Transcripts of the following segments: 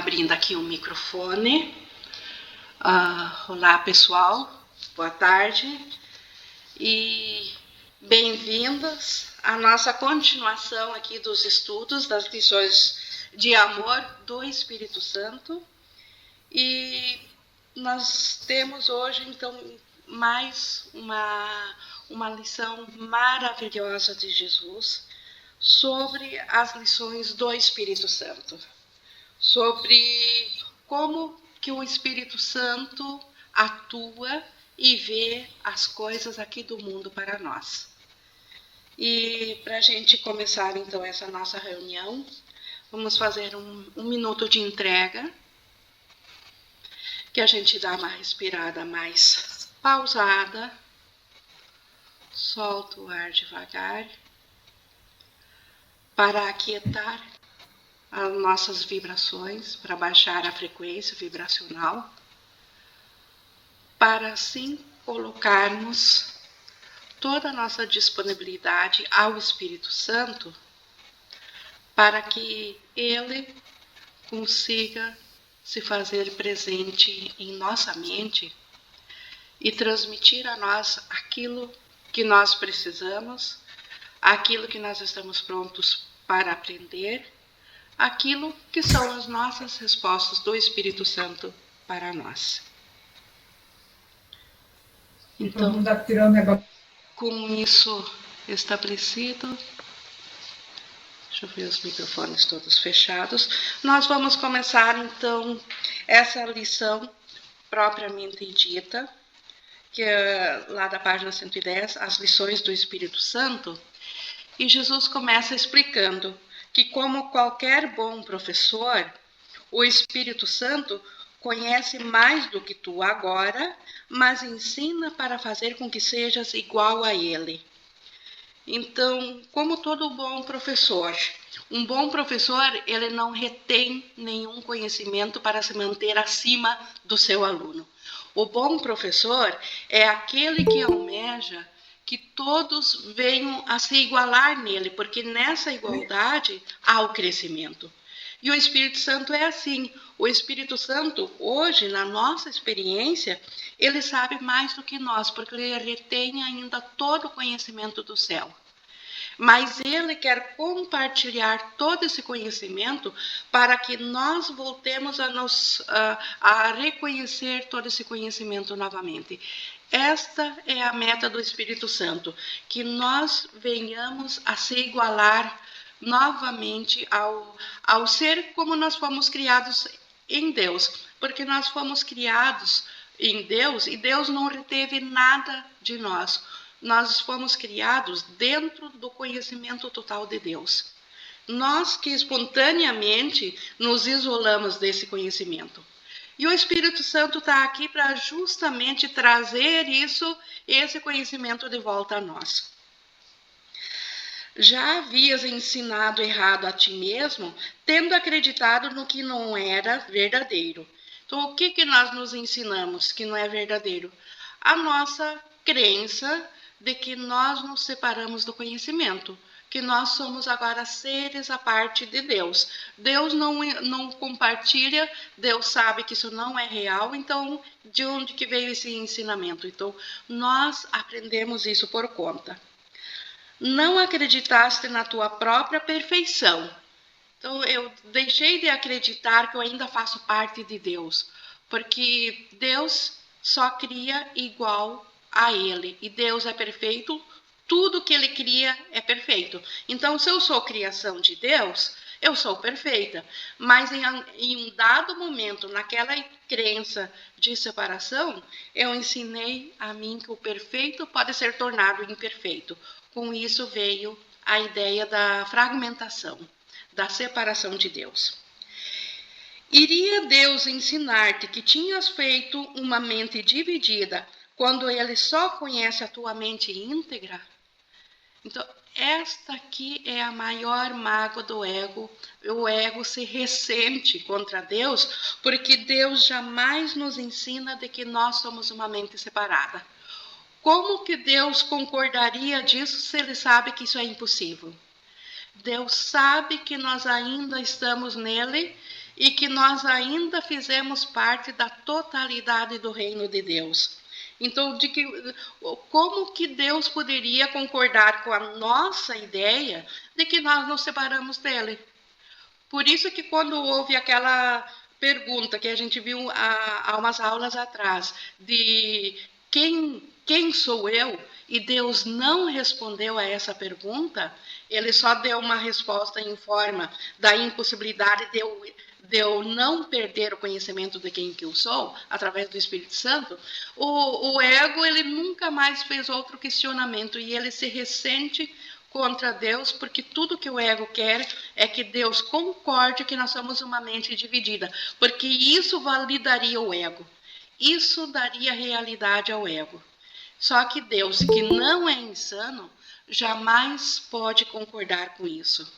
abrindo aqui o microfone. Olá, pessoal. Boa tarde. E bem-vindos à nossa continuação aqui dos estudos das lições de amor do Espírito Santo. E nós temos hoje, então, mais uma lição maravilhosa de Jesus sobre as lições do Espírito Santo, sobre como que o Espírito Santo atua e vê as coisas aqui do mundo para nós. E para a gente começar então essa nossa reunião, vamos fazer um minuto de entrega, que a gente dá uma respirada mais pausada, solta o ar devagar, para aquietar as nossas vibrações, para baixar a frequência vibracional, para assim colocarmos toda a nossa disponibilidade ao Espírito Santo, para que Ele consiga se fazer presente em nossa mente e transmitir a nós aquilo que nós precisamos, aquilo que nós estamos prontos para aprender, aquilo que são as nossas respostas do Espírito Santo para nós. Então, com isso estabelecido, deixa eu ver os microfones todos fechados, nós vamos começar então essa lição propriamente dita, que é lá da página 110, as lições do Espírito Santo, e Jesus começa explicando que, como qualquer bom professor, o Espírito Santo conhece mais do que tu agora, mas ensina para fazer com que sejas igual a ele. Então, como todo bom professor, um bom professor, ele não retém nenhum conhecimento para se manter acima do seu aluno. O bom professor é aquele que almeja que todos venham a se igualar nele, porque nessa igualdade há o crescimento. E o Espírito Santo é assim. O Espírito Santo, hoje, na nossa experiência, ele sabe mais do que nós, porque ele retém ainda todo o conhecimento do céu. Mas ele quer compartilhar todo esse conhecimento para que nós voltemos a reconhecer todo esse conhecimento novamente. Esta é a meta do Espírito Santo, que nós venhamos a se igualar novamente ao ser como nós fomos criados em Deus, porque nós fomos criados em Deus e Deus não reteve nada de nós. Nós fomos criados dentro do conhecimento total de Deus. Nós que espontaneamente nos isolamos desse conhecimento. E o Espírito Santo está aqui para justamente trazer esse conhecimento de volta a nós. Já havias ensinado errado a ti mesmo, tendo acreditado no que não era verdadeiro. Então, o que nós nos ensinamos que não é verdadeiro? A nossa crença de que nós nos separamos do conhecimento, que nós somos agora seres à parte de Deus. Deus não compartilha, Deus sabe que isso não é real, então de onde que veio esse ensinamento? Então, nós aprendemos isso por conta. Não acreditaste na tua própria perfeição. Então, eu deixei de acreditar que eu ainda faço parte de Deus, porque Deus só cria igual a Ele, e Deus é perfeito, tudo que Ele cria é perfeito. Então, se eu sou criação de Deus, eu sou perfeita, mas em um dado momento, naquela crença de separação, eu ensinei a mim que o perfeito pode ser tornado imperfeito. Com isso veio a ideia da fragmentação, da separação de Deus. Iria Deus ensinar-te que tinhas feito uma mente dividida quando Ele só conhece a tua mente íntegra? Então, esta aqui é a maior mágoa do ego. O ego se ressente contra Deus, porque Deus jamais nos ensina de que nós somos uma mente separada. Como que Deus concordaria disso se Ele sabe que isso é impossível? Deus sabe que nós ainda estamos nele e que nós ainda fizemos parte da totalidade do reino de Deus. Então, como que Deus poderia concordar com a nossa ideia de que nós nos separamos dele? Por isso que quando houve aquela pergunta que a gente viu há umas aulas atrás, de quem sou eu? E Deus não respondeu a essa pergunta, ele só deu uma resposta em forma da impossibilidade de eu não perder o conhecimento de quem que eu sou, através do Espírito Santo. O ego, ele nunca mais fez outro questionamento, e ele se ressente contra Deus, porque tudo que o ego quer é que Deus concorde que nós somos uma mente dividida, porque isso validaria o ego, isso daria realidade ao ego. Só que Deus, que não é insano, jamais pode concordar com isso.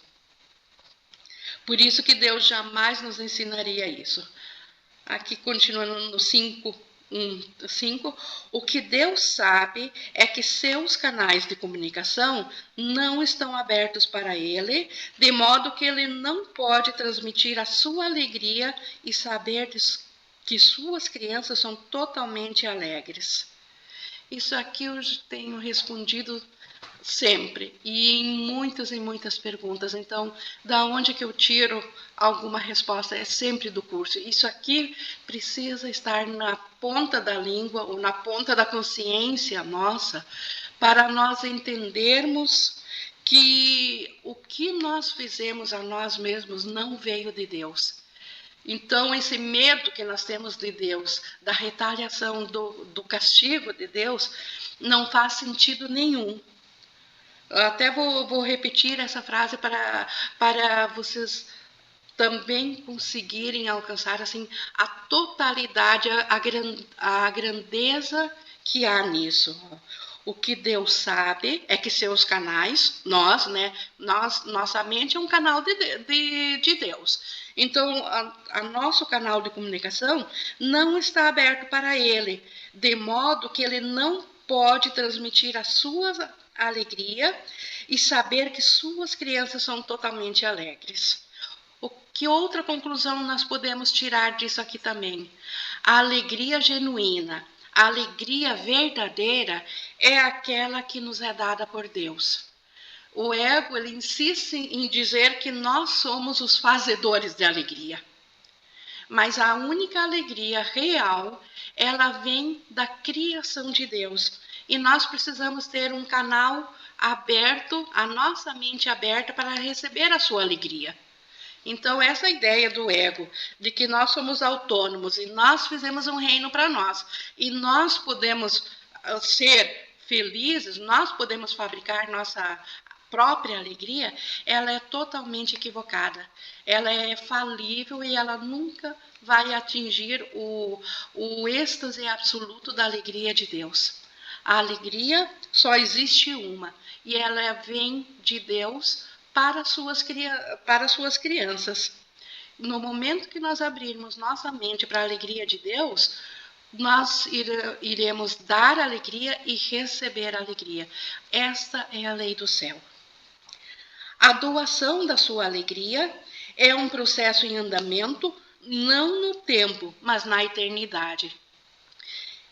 Por isso que Deus jamais nos ensinaria isso. Aqui, continuando no 5, o que Deus sabe é que seus canais de comunicação não estão abertos para ele, de modo que ele não pode transmitir a sua alegria e saber que suas crianças são totalmente alegres. Isso aqui eu tenho respondido sempre, e em muitas perguntas. Então, da onde que eu tiro alguma resposta? É sempre do curso. Isso aqui precisa estar na ponta da língua ou na ponta da consciência nossa, para nós entendermos que o que nós fizemos a nós mesmos não veio de Deus. Então, esse medo que nós temos de Deus, da retaliação, do castigo de Deus, não faz sentido nenhum. Até vou repetir essa frase para vocês também conseguirem alcançar assim, a totalidade, a grandeza que há nisso. O que Deus sabe é que seus canais, nossa mente é um canal de Deus. Então, nosso canal de comunicação não está aberto para ele, de modo que ele não pode transmitir a sua alegria e saber que suas crianças são totalmente alegres. Que outra conclusão nós podemos tirar disso aqui também? A alegria genuína, a alegria verdadeira é aquela que nos é dada por Deus. O ego, ele insiste em dizer que nós somos os fazedores de alegria. Mas a única alegria real, ela vem da criação de Deus. E nós precisamos ter um canal aberto, a nossa mente aberta para receber a sua alegria. Então, essa ideia do ego, de que nós somos autônomos e nós fizemos um reino para nós, e nós podemos ser felizes, nós podemos fabricar nossa própria alegria, ela é totalmente equivocada. Ela é falível e ela nunca vai atingir o êxtase absoluto da alegria de Deus. A alegria só existe uma, e ela vem de Deus para suas crianças. No momento que nós abrirmos nossa mente para a alegria de Deus, nós iremos dar alegria e receber alegria. Esta é a lei do céu. A doação da sua alegria é um processo em andamento, não no tempo, mas na eternidade.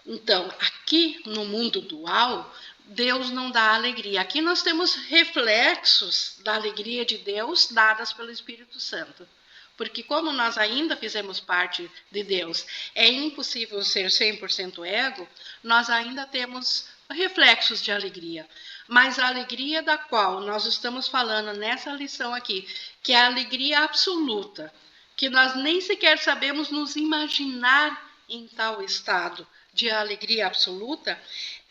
Então, aqui no mundo dual, Deus não dá alegria. Aqui nós temos reflexos da alegria de Deus dadas pelo Espírito Santo. Porque como nós ainda fizemos parte de Deus, é impossível ser 100% ego, nós ainda temos reflexos de alegria. Mas a alegria da qual nós estamos falando nessa lição aqui, que é a alegria absoluta, que nós nem sequer sabemos nos imaginar em tal estado de alegria absoluta,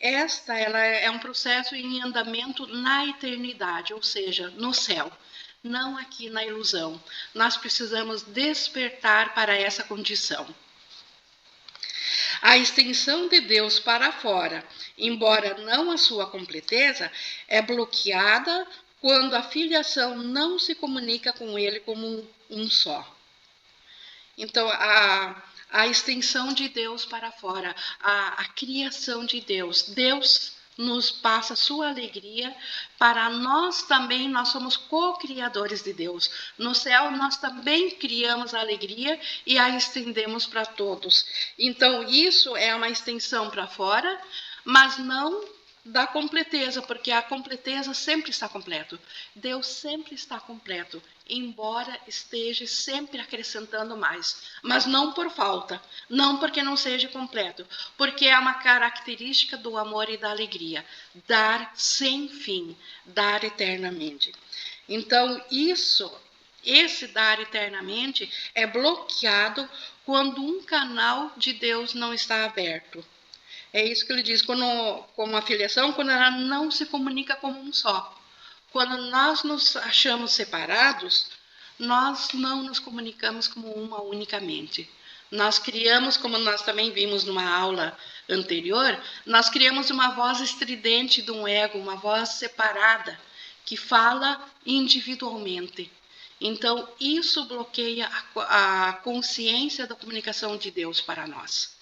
ela é um processo em andamento na eternidade, ou seja, no céu, não aqui na ilusão. Nós precisamos despertar para essa condição. A extensão de Deus para fora, embora não a sua completeza, é bloqueada quando a filiação não se comunica com ele como um só. Então, a extensão de Deus para fora, a criação de Deus. Deus nos passa sua alegria, para nós também, nós somos co-criadores de Deus. No céu nós também criamos a alegria e a estendemos para todos. Então isso é uma extensão para fora, mas não da completeza, porque a completeza sempre está completo. Deus sempre está completo, embora esteja sempre acrescentando mais, mas não por falta, não porque não seja completo, porque é uma característica do amor e da alegria, dar sem fim, dar eternamente. Então, esse dar eternamente é bloqueado quando um canal de Deus não está aberto. É isso que ele diz, como a filiação, quando ela não se comunica como um só. Quando nós nos achamos separados, nós não nos comunicamos como uma unicamente. Nós criamos, como nós também vimos numa aula anterior, nós criamos uma voz estridente de um ego, uma voz separada, que fala individualmente. Então, isso bloqueia a consciência da comunicação de Deus para nós.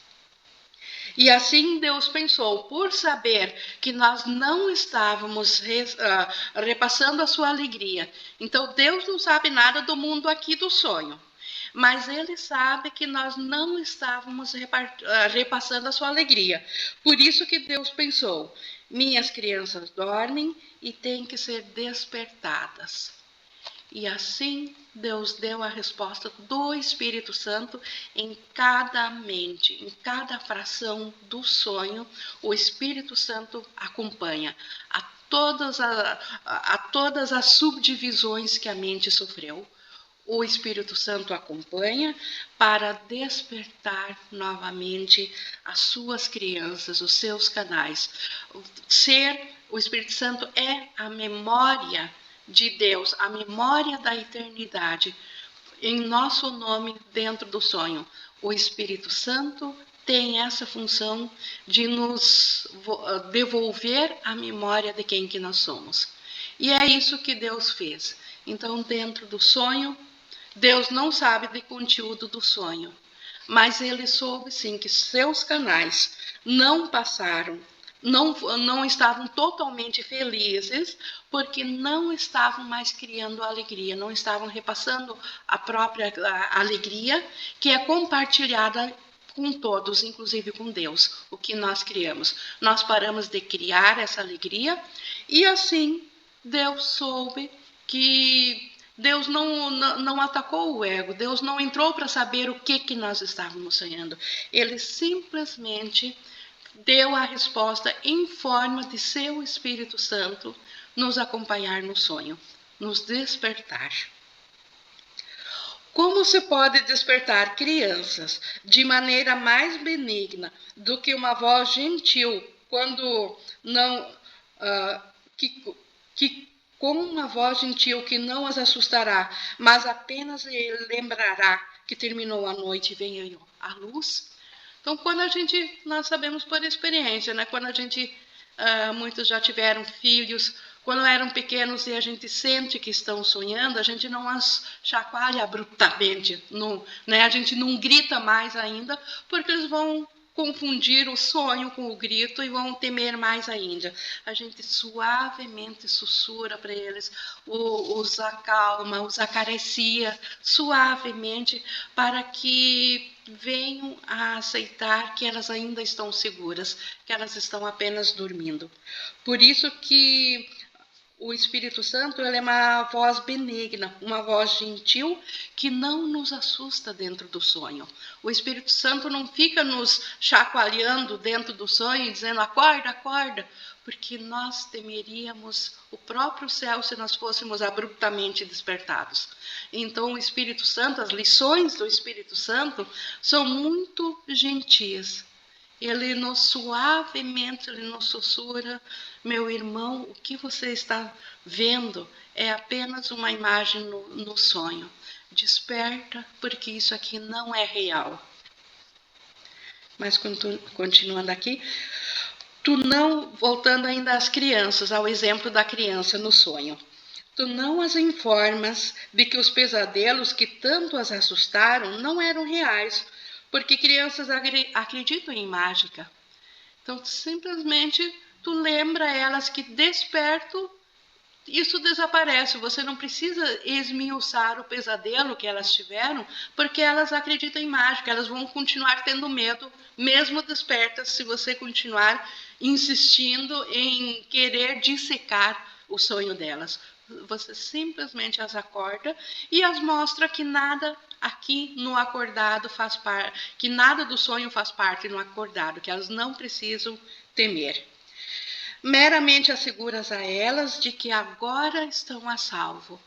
E assim Deus pensou, por saber que nós não estávamos repassando a sua alegria. Então Deus não sabe nada do mundo aqui do sonho. Mas Ele sabe que nós não estávamos repassando a sua alegria. Por isso que Deus pensou, minhas crianças dormem e têm que ser despertadas. E assim Deus deu a resposta do Espírito Santo em cada mente, em cada fração do sonho. O Espírito Santo acompanha a todas as subdivisões que a mente sofreu. O Espírito Santo acompanha para despertar novamente as suas crianças, os seus canais. O Espírito Santo é a memória de Deus, a memória da eternidade, em nosso nome dentro do sonho. O Espírito Santo tem essa função de nos devolver a memória de quem que nós somos. E é isso que Deus fez. Então, dentro do sonho, Deus não sabe do conteúdo do sonho, mas Ele soube sim que seus canais não passaram, não estavam totalmente felizes, porque não estavam mais criando alegria, não estavam repassando a própria alegria, que é compartilhada com todos, inclusive com Deus, o que nós criamos. Nós paramos de criar essa alegria, e assim Deus soube que Deus não atacou o ego, Deus não entrou para saber o que nós estávamos sonhando. Ele simplesmente deu a resposta em forma de seu Espírito Santo nos acompanhar no sonho, nos despertar. Como se pode despertar crianças de maneira mais benigna do que uma voz gentil, quando não com uma voz gentil que não as assustará, mas apenas lhe lembrará que terminou a noite e vem a luz? Então, nós sabemos por experiência, né? Quando muitos já tiveram filhos, quando eram pequenos e a gente sente que estão sonhando, a gente não as chacoalha abruptamente, né? A gente não grita mais ainda, porque eles vão confundir o sonho com o grito e vão temer mais ainda. A gente suavemente sussurra para eles, os acalma, os acaricia suavemente, para que venham a aceitar que elas ainda estão seguras, que elas estão apenas dormindo. Por isso que o Espírito Santo, ele é uma voz benigna, uma voz gentil, que não nos assusta dentro do sonho. O Espírito Santo não fica nos chacoalhando dentro do sonho, dizendo, acorda, acorda, porque nós temeríamos o próprio céu se nós fôssemos abruptamente despertados. Então, o Espírito Santo, as lições do Espírito Santo são muito gentis. Ele nos suavemente, ele nos sussurra, meu irmão, o que você está vendo é apenas uma imagem no sonho. Desperta, porque isso aqui não é real. Mas continuando aqui, voltando ainda às crianças, ao exemplo da criança no sonho. Tu não as informas de que os pesadelos que tanto as assustaram não eram reais, porque crianças acreditam em mágica. Então, simplesmente, tu lembra elas que desperto, isso desaparece. Você não precisa esmiuçar o pesadelo que elas tiveram, porque elas acreditam em mágica, elas vão continuar tendo medo, mesmo despertas, se você continuar insistindo em querer dissecar o sonho delas. Você simplesmente as acorda e as mostra que nada aqui no acordado faz parte, que nada do sonho faz parte no acordado, que elas não precisam temer. Meramente asseguras a elas de que agora estão a salvo.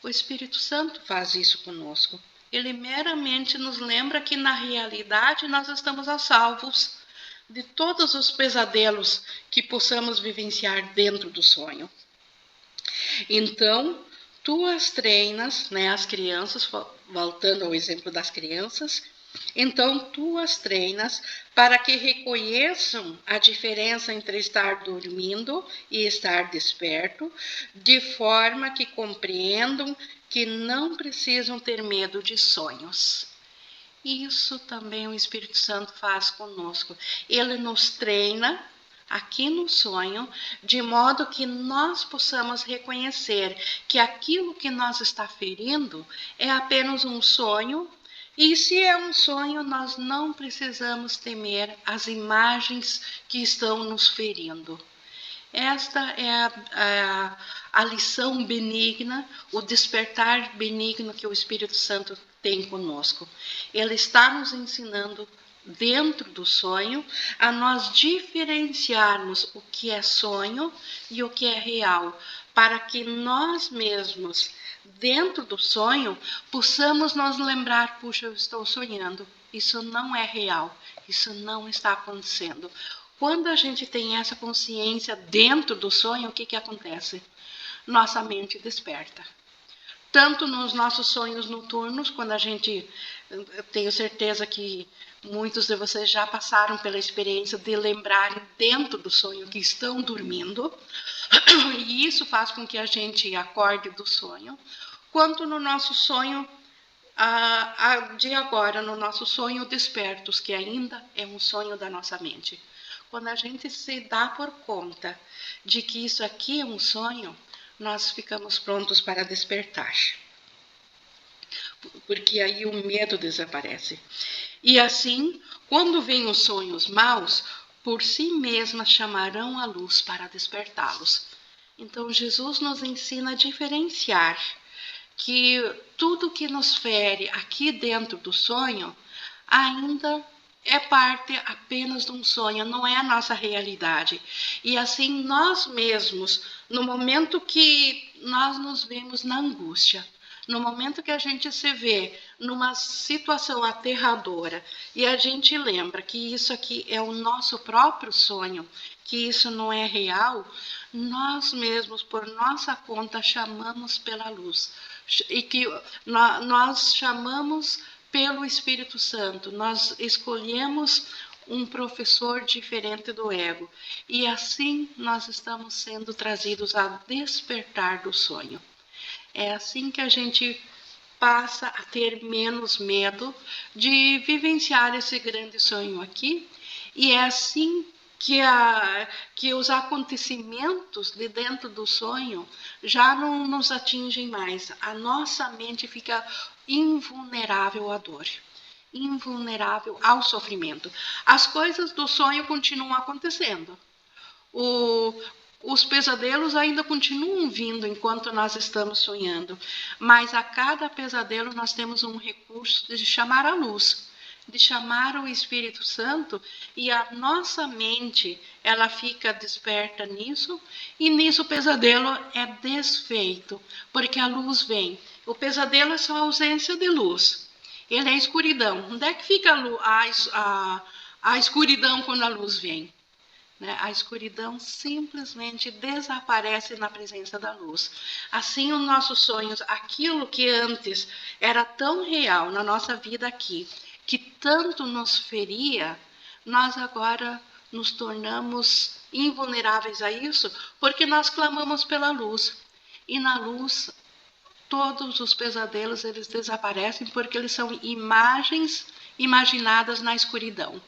O Espírito Santo faz isso conosco. Ele meramente nos lembra que na realidade nós estamos a salvos de todos os pesadelos que possamos vivenciar dentro do sonho. Então, tu as treinas, né, as crianças, voltando ao exemplo das crianças, então tu as treinas para que reconheçam a diferença entre estar dormindo e estar desperto, de forma que compreendam que não precisam ter medo de sonhos. Isso também o Espírito Santo faz conosco. Ele nos treina aqui no sonho, de modo que nós possamos reconhecer que aquilo que nós está ferindo é apenas um sonho, e se é um sonho, nós não precisamos temer as imagens que estão nos ferindo. Esta é a lição benigna, o despertar benigno que o Espírito Santo tem conosco. Ele está nos ensinando, dentro do sonho, a nós diferenciarmos o que é sonho e o que é real, para que nós mesmos, dentro do sonho, possamos nos lembrar: puxa, eu estou sonhando, isso não é real, isso não está acontecendo. Quando a gente tem essa consciência dentro do sonho, o que acontece? Nossa mente desperta. Tanto nos nossos sonhos noturnos, quando a gente, eu tenho certeza que muitos de vocês já passaram pela experiência de lembrarem dentro do sonho que estão dormindo, e isso faz com que a gente acorde do sonho, quanto no nosso sonho de agora, no nosso sonho despertos, que ainda é um sonho da nossa mente. Quando a gente se dá por conta de que isso aqui é um sonho, nós ficamos prontos para despertar. Porque aí o medo desaparece. E assim, quando vêm os sonhos maus, por si mesmas chamarão a luz para despertá-los. Então, Jesus nos ensina a diferenciar que tudo que nos fere aqui dentro do sonho ainda é parte apenas de um sonho, não é a nossa realidade. E assim, nós mesmos, no momento que nós nos vemos na angústia, no momento que a gente se vê numa situação aterradora e a gente lembra que isso aqui é o nosso próprio sonho, que isso não é real, nós mesmos, por nossa conta, chamamos pela luz. E que nós chamamos pelo Espírito Santo, nós escolhemos um professor diferente do ego. E assim nós estamos sendo trazidos a despertar do sonho. É assim que a gente passa a ter menos medo de vivenciar esse grande sonho aqui. E é assim que os acontecimentos de dentro do sonho já não nos atingem mais. A nossa mente fica invulnerável à dor, invulnerável ao sofrimento. As coisas do sonho continuam acontecendo. Os pesadelos ainda continuam vindo enquanto nós estamos sonhando, mas a cada pesadelo nós temos um recurso de chamar a luz, de chamar o Espírito Santo, e a nossa mente, ela fica desperta nisso, e nisso o pesadelo é desfeito, porque a luz vem. O pesadelo é só a ausência de luz, ele é escuridão. Onde é que fica a escuridão quando a luz vem? A escuridão simplesmente desaparece na presença da luz. Assim, os nossos sonhos, aquilo que antes era tão real na nossa vida aqui, que tanto nos feria, nós agora nos tornamos invulneráveis a isso, porque nós clamamos pela luz. E na luz, todos os pesadelos eles desaparecem, porque eles são imagens imaginadas na escuridão.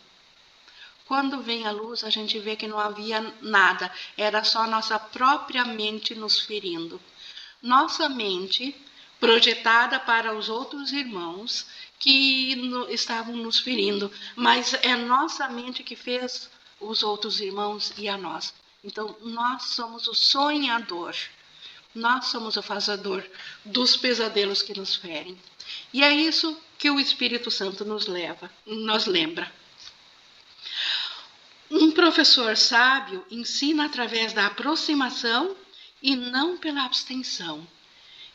Quando vem a luz, a gente vê que não havia nada, era só nossa própria mente nos ferindo. Nossa mente projetada para os outros irmãos que estavam nos ferindo, mas é nossa mente que fez os outros irmãos e a nós. Então, nós somos o sonhador, nós somos o fazedor dos pesadelos que nos ferem. E é isso que o Espírito Santo nos lembra. Um professor sábio ensina através da aproximação e não pela abstenção.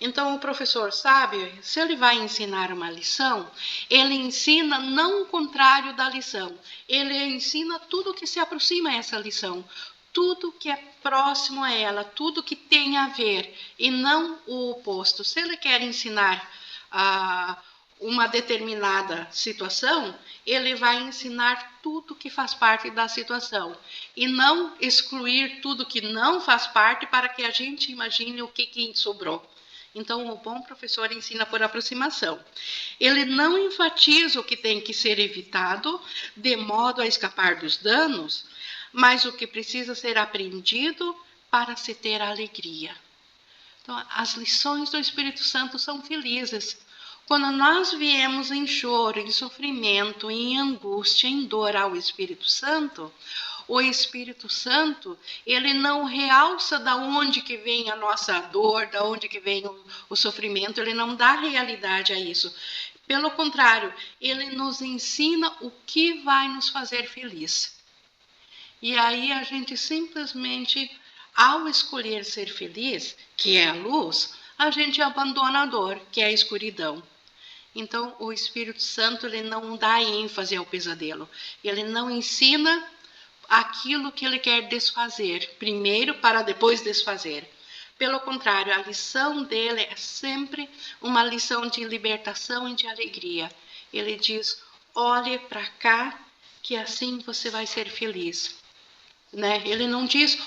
Então, o professor sábio, se ele vai ensinar uma lição, ele ensina não o contrário da lição. Ele ensina tudo que se aproxima a essa lição, tudo que é próximo a ela, tudo que tem a ver, e não o oposto. Se ele quer ensinar uma determinada situação, ele vai ensinar tudo que faz parte da situação e não excluir tudo que não faz parte para que a gente imagine o que sobrou. Então, o bom professor ensina por aproximação. Ele não enfatiza o que tem que ser evitado de modo a escapar dos danos, mas o que precisa ser aprendido para se ter alegria. Então, as lições do Espírito Santo são felizes. Quando nós viemos em choro, em sofrimento, em angústia, em dor ao Espírito Santo, o Espírito Santo, ele não realça da onde que vem a nossa dor, da onde que vem o sofrimento, ele não dá realidade a isso. Pelo contrário, ele nos ensina o que vai nos fazer feliz. E aí a gente simplesmente, ao escolher ser feliz, que é a luz, a gente abandona a dor, que é a escuridão. Então, o Espírito Santo, ele não dá ênfase ao pesadelo. Ele não ensina aquilo que ele quer desfazer, primeiro para depois desfazer. Pelo contrário, a lição dele é sempre uma lição de libertação e de alegria. Ele diz, olhe para cá, que assim você vai ser feliz. Né? Ele não diz,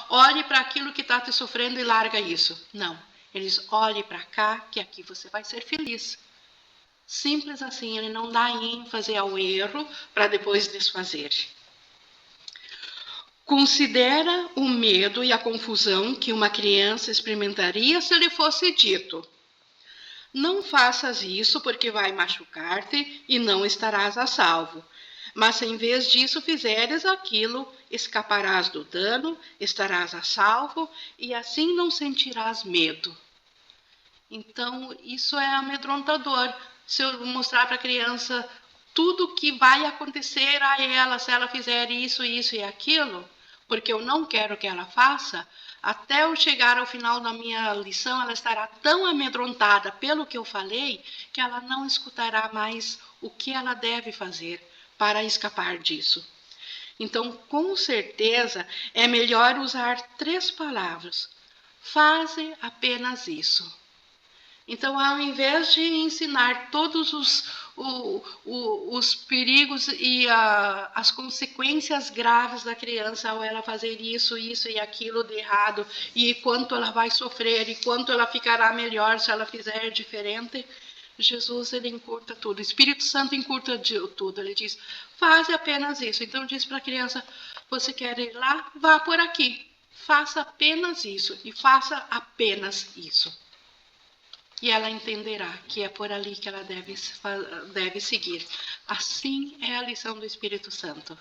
olhe para aquilo que está te sofrendo e larga isso. Não, ele diz, olhe para cá, que aqui você vai ser feliz. Simples assim, ele não dá ênfase ao erro para depois desfazer. Considera o medo e a confusão que uma criança experimentaria se lhe fosse dito: não faças isso porque vai machucar-te e não estarás a salvo. Mas se em vez disso fizeres aquilo, escaparás do dano, estarás a salvo e assim não sentirás medo. Então, isso é amedrontador. Se eu mostrar para a criança tudo que vai acontecer a ela, se ela fizer isso, isso e aquilo, porque eu não quero que ela faça, até eu chegar ao final da minha lição, ela estará tão amedrontada pelo que eu falei, que ela não escutará mais o que ela deve fazer para escapar disso. Então, com certeza, é melhor usar 3 palavras. Faze apenas isso. Então, ao invés de ensinar todos os perigos e as consequências graves da criança ao ela fazer isso e aquilo de errado, e quanto ela vai sofrer, e quanto ela ficará melhor se ela fizer diferente, Jesus, ele encurta tudo. O Espírito Santo encurta tudo. Ele diz, faz apenas isso. Então, diz para a criança, você quer ir lá? Vá por aqui. Faça apenas isso. E faça apenas isso. E ela entenderá que é por ali que ela deve seguir. Assim é a lição do Espírito Santo.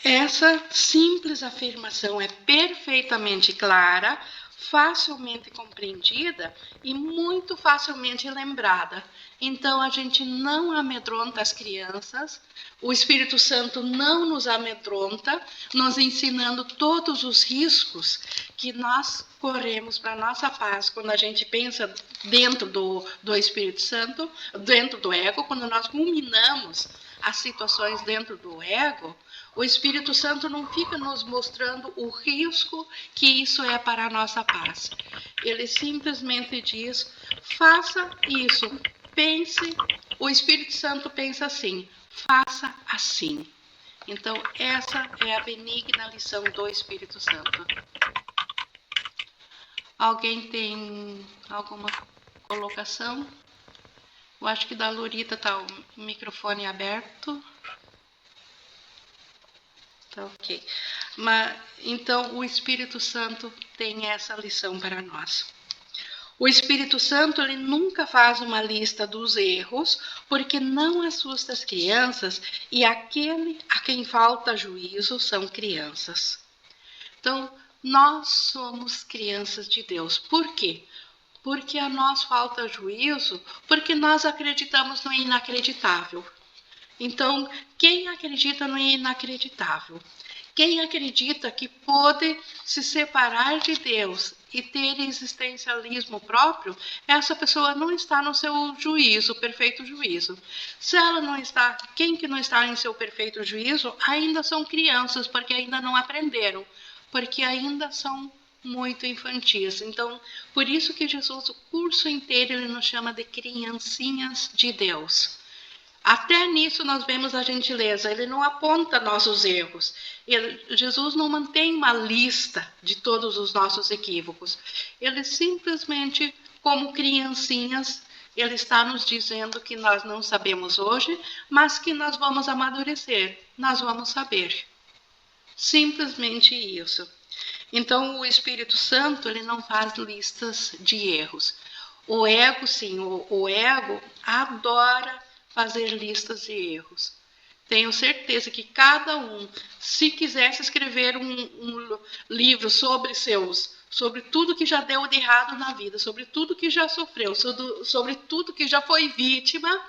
Essa simples afirmação é perfeitamente clara, facilmente compreendida e muito facilmente lembrada. Então, a gente não amedronta as crianças, o Espírito Santo não nos amedronta, nos ensinando todos os riscos que nós corremos para a nossa paz quando a gente pensa dentro do Espírito Santo, dentro do ego, quando nós ruminamos as situações dentro do ego, o Espírito Santo não fica nos mostrando o risco que isso é para a nossa paz. Ele simplesmente diz, faça isso, pense, o Espírito Santo pensa assim, faça assim. Então, essa é a benigna lição do Espírito Santo. Alguém tem alguma colocação? Eu acho que da Lorita está o microfone aberto. Tá ok. Mas, então, o Espírito Santo tem essa lição para nós. O Espírito Santo ele nunca faz uma lista dos erros, porque não assusta as crianças e aquele a quem falta juízo são crianças. Então, nós somos crianças de Deus. Por quê? Porque a nós falta juízo, porque nós acreditamos no inacreditável. Então, quem acredita no inacreditável? Quem acredita que pode se separar de Deus e ter existencialismo próprio, essa pessoa não está no seu juízo, perfeito juízo. Se ela não está, quem que não está em seu perfeito juízo, ainda são crianças, porque ainda não aprenderam, porque ainda são muito infantis. Então, por isso que Jesus, o curso inteiro, ele nos chama de criancinhas de Deus. Até nisso nós vemos a gentileza, ele não aponta nossos erros. Jesus não mantém uma lista de todos os nossos equívocos. Ele simplesmente, como criancinhas, ele está nos dizendo que nós não sabemos hoje, mas que nós vamos amadurecer, nós vamos saber. Simplesmente isso. Então, o Espírito Santo, ele não faz listas de erros. O ego, sim, o ego adora fazer listas de erros. Tenho certeza que cada um, se quisesse escrever um livro sobre tudo que já deu de errado na vida, sobre tudo que já sofreu, sobre tudo que já foi vítima,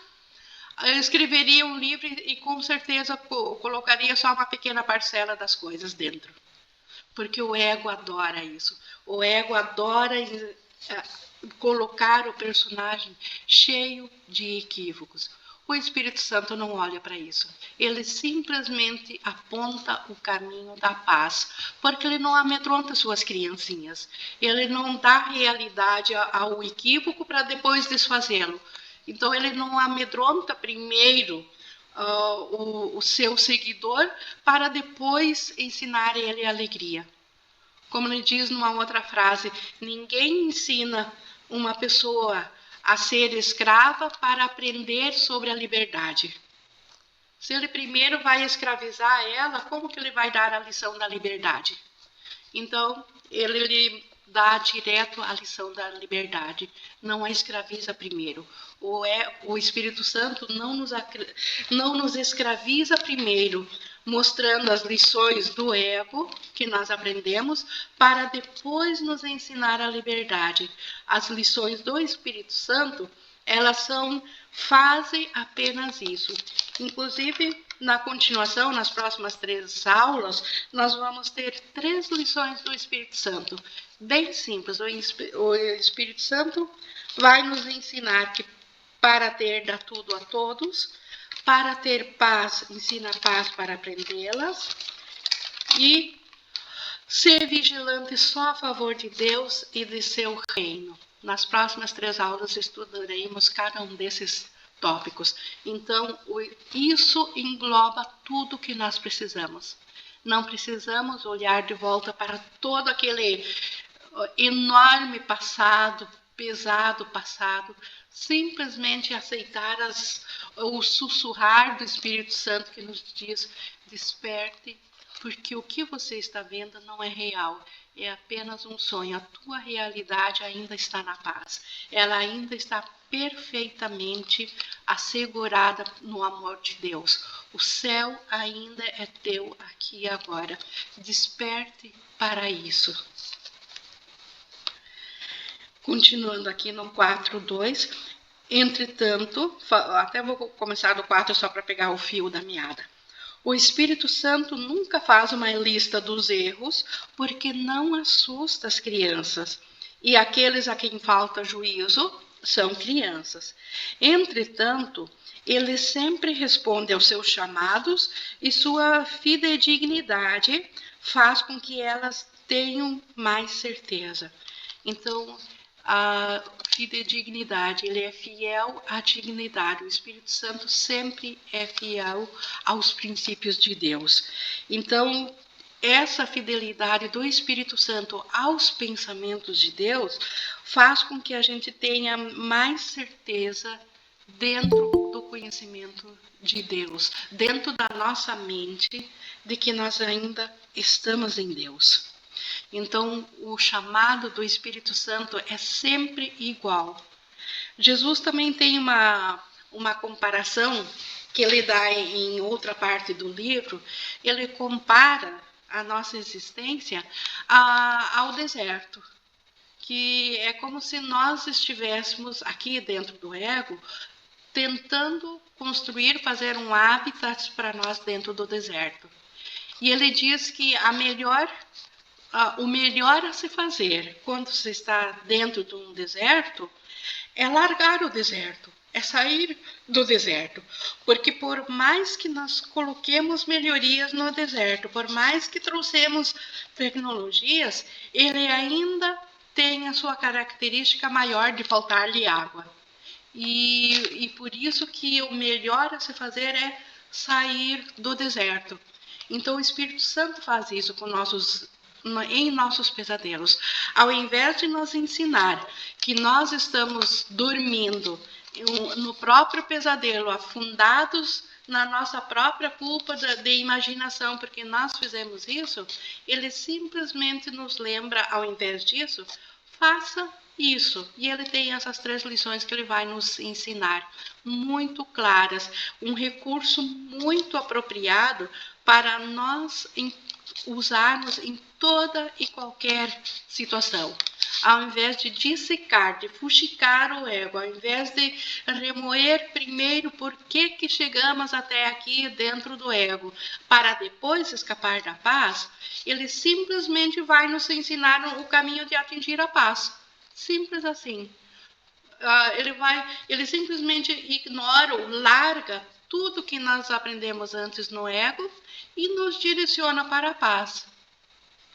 eu escreveria um livro e com certeza colocaria só uma pequena parcela das coisas dentro. Porque o ego adora isso. O ego adora colocar o personagem cheio de equívocos. O Espírito Santo não olha para isso. Ele simplesmente aponta o caminho da paz, porque ele não amedronta suas criancinhas. Ele não dá realidade ao equívoco para depois desfazê-lo. Então, ele não amedronta primeiro o seu seguidor para depois ensinar ele a alegria. Como ele diz numa outra frase, ninguém ensina uma pessoa a ser escrava para aprender sobre a liberdade. Se ele primeiro vai escravizar ela, como que ele vai dar a lição da liberdade? Então, ele dá direto a lição da liberdade, não a escraviza primeiro. O Espírito Santo não nos escraviza primeiro, mostrando as lições do ego que nós aprendemos, para depois nos ensinar a liberdade. As lições do Espírito Santo, elas fazem apenas isso. Inclusive, na continuação, nas próximas 3 aulas, nós vamos ter 3 lições do Espírito Santo. Bem simples, o Espírito Santo vai nos ensinar que para ter dá tudo a todos, para ter paz, ensina a paz para aprendê-las, e ser vigilante só a favor de Deus e de seu reino. Nas próximas 3 aulas estudaremos cada um desses tópicos. Então, isso engloba tudo que nós precisamos. Não precisamos olhar de volta para todo aquele enorme passado, pesado passado, simplesmente aceitar o sussurrar do Espírito Santo que nos diz: desperte, porque o que você está vendo não é real, é apenas um sonho. A tua realidade ainda está na paz, ela ainda está perfeitamente assegurada no amor de Deus. O céu ainda é teu aqui e agora. Desperte para isso. Continuando aqui no 4.2, entretanto, até vou começar do 4 só para pegar o fio da meada. O Espírito Santo nunca faz uma lista dos erros, porque não assusta as crianças, e aqueles a quem falta juízo são crianças. Entretanto, ele sempre responde aos seus chamados, e sua fidedignidade faz com que elas tenham mais certeza. Então, a fidedignidade, ele é fiel à dignidade. O Espírito Santo sempre é fiel aos princípios de Deus. Então, essa fidelidade do Espírito Santo aos pensamentos de Deus faz com que a gente tenha mais certeza dentro do conhecimento de Deus, dentro da nossa mente, de que nós ainda estamos em Deus. Então, o chamado do Espírito Santo é sempre igual. Jesus também tem uma comparação que ele dá em outra parte do livro. Ele compara a nossa existência ao deserto, que é como se nós estivéssemos aqui dentro do ego, tentando construir, fazer um habitat para nós dentro do deserto. E ele diz que o melhor a se fazer quando você está dentro de um deserto é largar o deserto, é sair do deserto. Porque por mais que nós coloquemos melhorias no deserto, por mais que trouxemos tecnologias, ele ainda tem a sua característica maior de faltar-lhe água. E por isso que o melhor a se fazer é sair do deserto. Então o Espírito Santo faz isso em nossos pesadelos. Ao invés de nos ensinar que nós estamos dormindo no próprio pesadelo, afundados na nossa própria culpa de imaginação, porque nós fizemos isso, ele simplesmente nos lembra, ao invés disso, faça isso. E ele tem essas 3 lições que ele vai nos ensinar, muito claras, um recurso muito apropriado para nós usarmos em toda e qualquer situação. Ao invés de dissecar, de fuxicar o ego, ao invés de remoer primeiro por que chegamos até aqui dentro do ego, para depois escapar da paz, ele simplesmente vai nos ensinar o caminho de atingir a paz. Simples assim. Ele simplesmente ignora ou larga tudo que nós aprendemos antes no ego e nos direciona para a paz.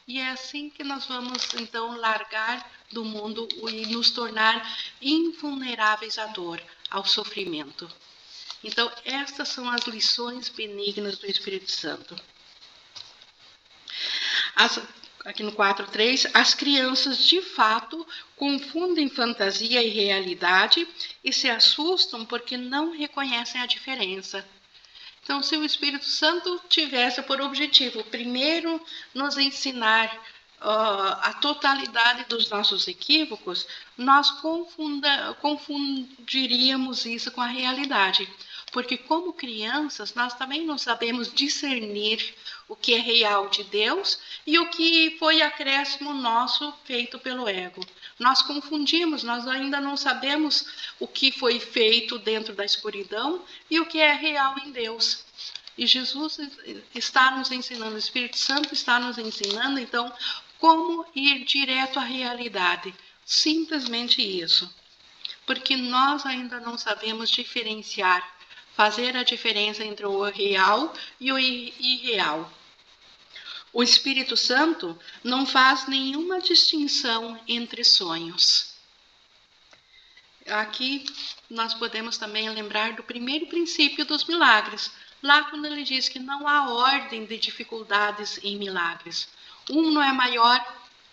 E é assim que nós vamos, então, largar do mundo e nos tornar invulneráveis à dor, ao sofrimento. Então, estas são as lições benignas do Espírito Santo. Aqui no 4.3, as crianças, de fato, confundem fantasia e realidade e se assustam porque não reconhecem a diferença. Então, se o Espírito Santo tivesse por objetivo, primeiro, nos ensinar a totalidade dos nossos equívocos, nós confundiríamos isso com a realidade. Porque, como crianças, nós também não sabemos discernir o que é real de Deus e o que foi acréscimo nosso feito pelo ego. Nós confundimos, nós ainda não sabemos o que foi feito dentro da escuridão e o que é real em Deus. E Jesus está nos ensinando, o Espírito Santo está nos ensinando, então, como ir direto à realidade. Simplesmente isso. Porque nós ainda não sabemos diferenciar, fazer a diferença entre o real e o irreal. O Espírito Santo não faz nenhuma distinção entre sonhos. Aqui nós podemos também lembrar do primeiro princípio dos milagres, lá quando ele diz que não há ordem de dificuldades em milagres. Um não é maior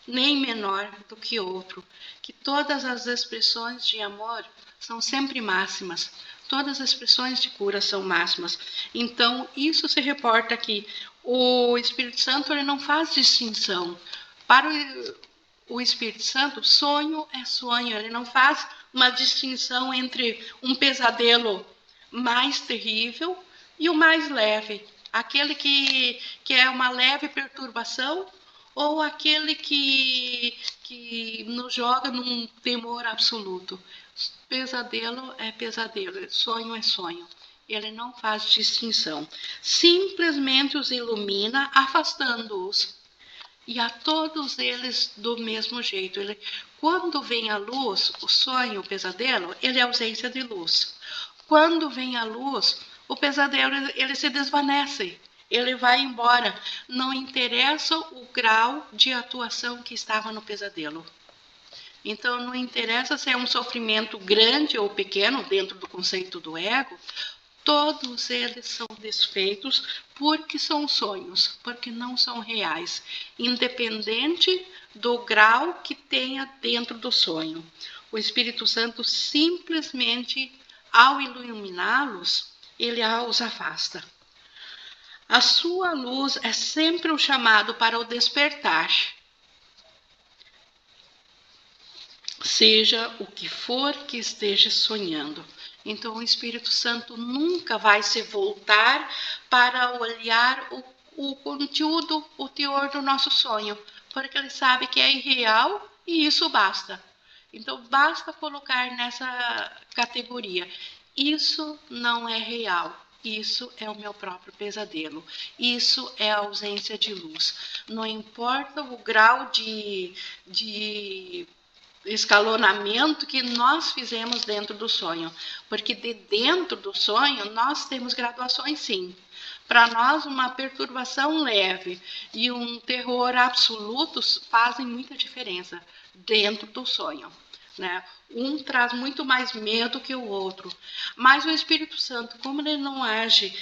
nem menor do que outro, que todas as expressões de amor são sempre máximas, todas as expressões de cura são máximas. Então, isso se reporta aqui. O Espírito Santo ele não faz distinção. Para o Espírito Santo, sonho é sonho, ele não faz uma distinção entre um pesadelo mais terrível e o mais leve. Aquele que é uma leve perturbação ou aquele que nos joga num temor absoluto. Pesadelo é pesadelo, sonho é sonho. Ele não faz distinção. Simplesmente os ilumina, afastando-os. E a todos eles do mesmo jeito. Quando vem a luz, o sonho, o pesadelo, ele é ausência de luz. Quando vem a luz, o pesadelo ele se desvanece. Ele vai embora. Não interessa o grau de atuação que estava no pesadelo. Então, não interessa se é um sofrimento grande ou pequeno, dentro do conceito do ego, todos eles são desfeitos porque são sonhos, porque não são reais, independente do grau que tenha dentro do sonho. O Espírito Santo simplesmente ao iluminá-los, ele os afasta. A sua luz é sempre um chamado para o despertar. Seja o que for que esteja sonhando. Então, o Espírito Santo nunca vai se voltar para olhar o conteúdo, o teor do nosso sonho, porque ele sabe que é irreal e isso basta. Então, basta colocar nessa categoria. Isso não é real. Isso é o meu próprio pesadelo. Isso é a ausência de luz. Não importa o grau de escalonamento que nós fizemos dentro do sonho, porque de dentro do sonho nós temos graduações, sim. Para nós, uma perturbação leve e um terror absoluto fazem muita diferença dentro do sonho, né? Um traz muito mais medo que o outro, mas o Espírito Santo, como ele não age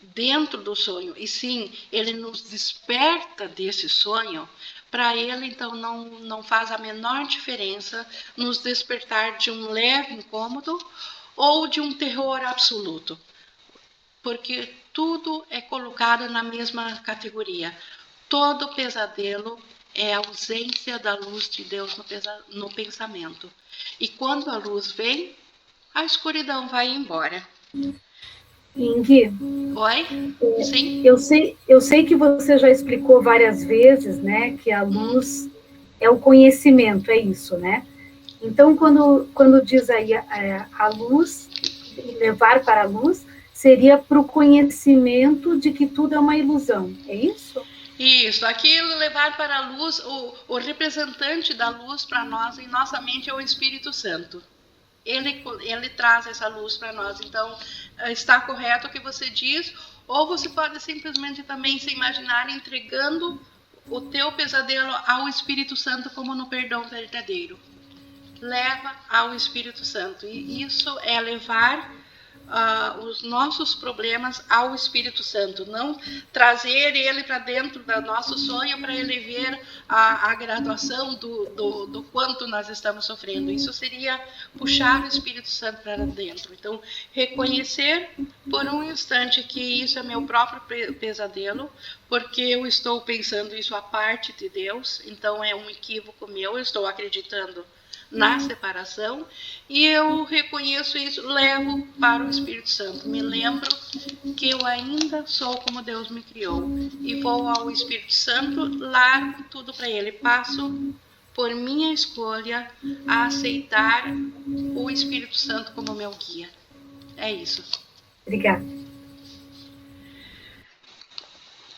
dentro do sonho, e sim, ele nos desperta desse sonho, para ele, então, não faz a menor diferença nos despertar de um leve incômodo ou de um terror absoluto, porque tudo é colocado na mesma categoria. Todo pesadelo é a ausência da luz de Deus no pensamento. E quando a luz vem, a escuridão vai embora. Ingui, Oi? Sim? Eu sei que você já explicou várias vezes, né, que a luz é o conhecimento, é isso, né? Então, quando diz aí a luz, levar para a luz, seria para o conhecimento de que tudo é uma ilusão, é isso? Isso, aquilo levar para a luz, o representante da luz para nós em nossa mente é o Espírito Santo. Ele traz essa luz para nós. Então, está correto o que você diz, ou você pode simplesmente também se imaginar entregando o teu pesadelo ao Espírito Santo como no perdão verdadeiro. Leva ao Espírito Santo. E isso é levar os nossos problemas ao Espírito Santo, não trazer ele para dentro do nosso sonho para ele ver a graduação do quanto nós estamos sofrendo. Isso seria puxar o Espírito Santo para dentro. Então, reconhecer por um instante que isso é meu próprio pesadelo, porque eu estou pensando isso à parte de Deus, então é um equívoco meu, eu estou acreditando na separação, e eu reconheço isso, levo para o Espírito Santo, me lembro que eu ainda sou como Deus me criou, e vou ao Espírito Santo, largo tudo para ele, passo por minha escolha a aceitar o Espírito Santo como meu guia. É isso. Obrigada.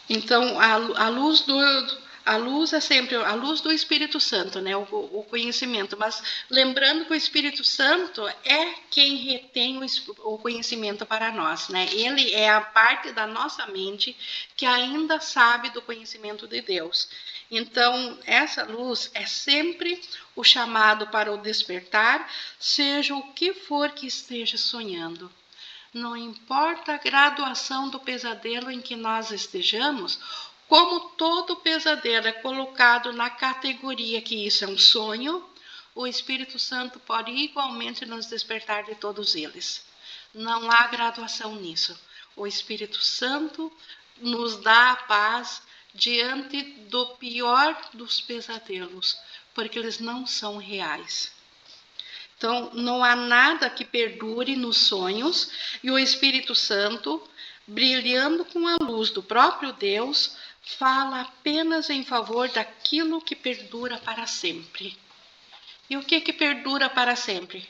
Então, a luz é sempre a luz do Espírito Santo, né? O conhecimento. Mas lembrando que o Espírito Santo é quem retém o conhecimento para nós, né? Ele é a parte da nossa mente que ainda sabe do conhecimento de Deus. Então, essa luz é sempre o chamado para o despertar, seja o que for que esteja sonhando. Não importa a graduação do pesadelo em que nós estejamos, como todo pesadelo é colocado na categoria que isso é um sonho, o Espírito Santo pode igualmente nos despertar de todos eles. Não há graduação nisso. O Espírito Santo nos dá a paz diante do pior dos pesadelos, porque eles não são reais. Então, não há nada que perdure nos sonhos, e o Espírito Santo, brilhando com a luz do próprio Deus, fala apenas em favor daquilo que perdura para sempre. E o que perdura para sempre?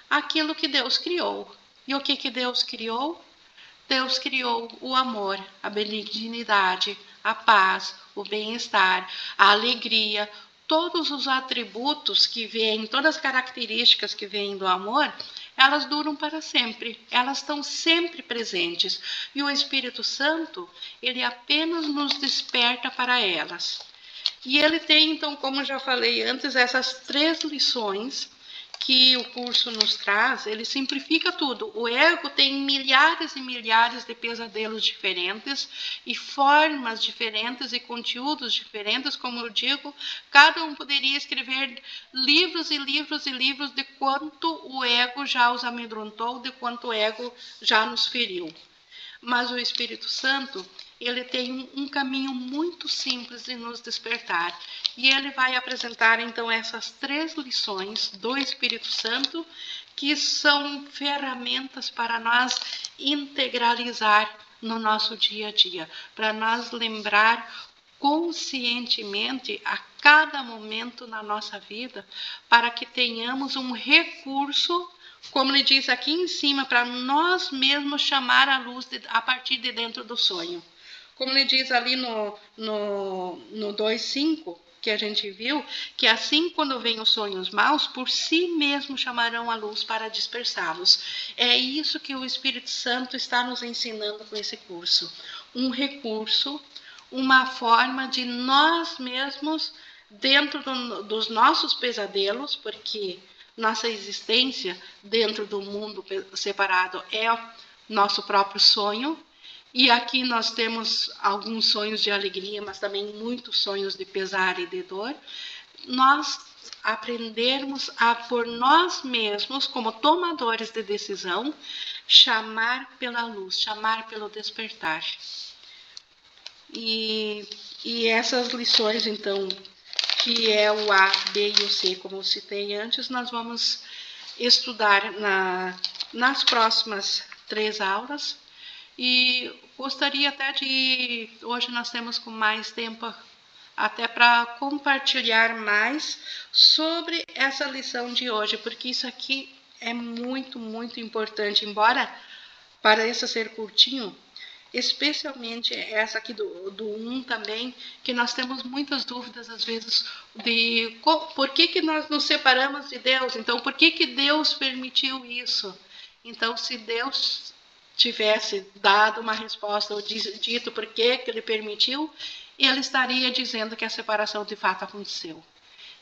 Aquilo que Deus criou. E o que Deus criou? Deus criou o amor, a benignidade, a paz, o bem-estar, a alegria, todos os atributos que vêm, todas as características que vêm do amor, elas duram para sempre, elas estão sempre presentes. E o Espírito Santo, ele apenas nos desperta para elas. E ele tem, então, como já falei antes, essas 3 lições que o curso nos traz, ele simplifica tudo. O ego tem milhares e milhares de pesadelos diferentes e formas diferentes e conteúdos diferentes, como eu digo, cada um poderia escrever livros e livros e livros de quanto o ego já os amedrontou, de quanto o ego já nos feriu. Mas o Espírito Santo, ele tem um caminho muito simples de nos despertar. E ele vai apresentar, então, essas 3 lições do Espírito Santo, que são ferramentas para nós integralizar no nosso dia a dia, para nós lembrar conscientemente a cada momento na nossa vida, para que tenhamos um recurso, como ele diz aqui em cima, para nós mesmos chamar a luz a partir de dentro do sonho. Como ele diz ali no 2.5, que a gente viu, que assim quando vêm os sonhos maus, por si mesmos chamarão a luz para dispersá-los. É isso que o Espírito Santo está nos ensinando com esse curso. Um recurso, uma forma de nós mesmos, dentro dos nossos pesadelos, porque nossa existência dentro do mundo separado é nosso próprio sonho, e aqui nós temos alguns sonhos de alegria, mas também muitos sonhos de pesar e de dor. Nós aprendermos a, por nós mesmos, como tomadores de decisão, chamar pela luz, chamar pelo despertar. E essas lições, então, que é o A, B e o C, como eu citei antes, nós vamos estudar nas próximas 3 aulas. E gostaria até de, hoje nós temos com mais tempo, até para compartilhar mais sobre essa lição de hoje, porque isso aqui é muito, muito importante, embora pareça ser curtinho, especialmente essa aqui do 1 também, que nós temos muitas dúvidas às vezes de por que nós nos separamos de Deus, então por que Deus permitiu isso? Então, se Deus tivesse dado uma resposta ou dito por que ele permitiu, ele estaria dizendo que a separação de fato aconteceu.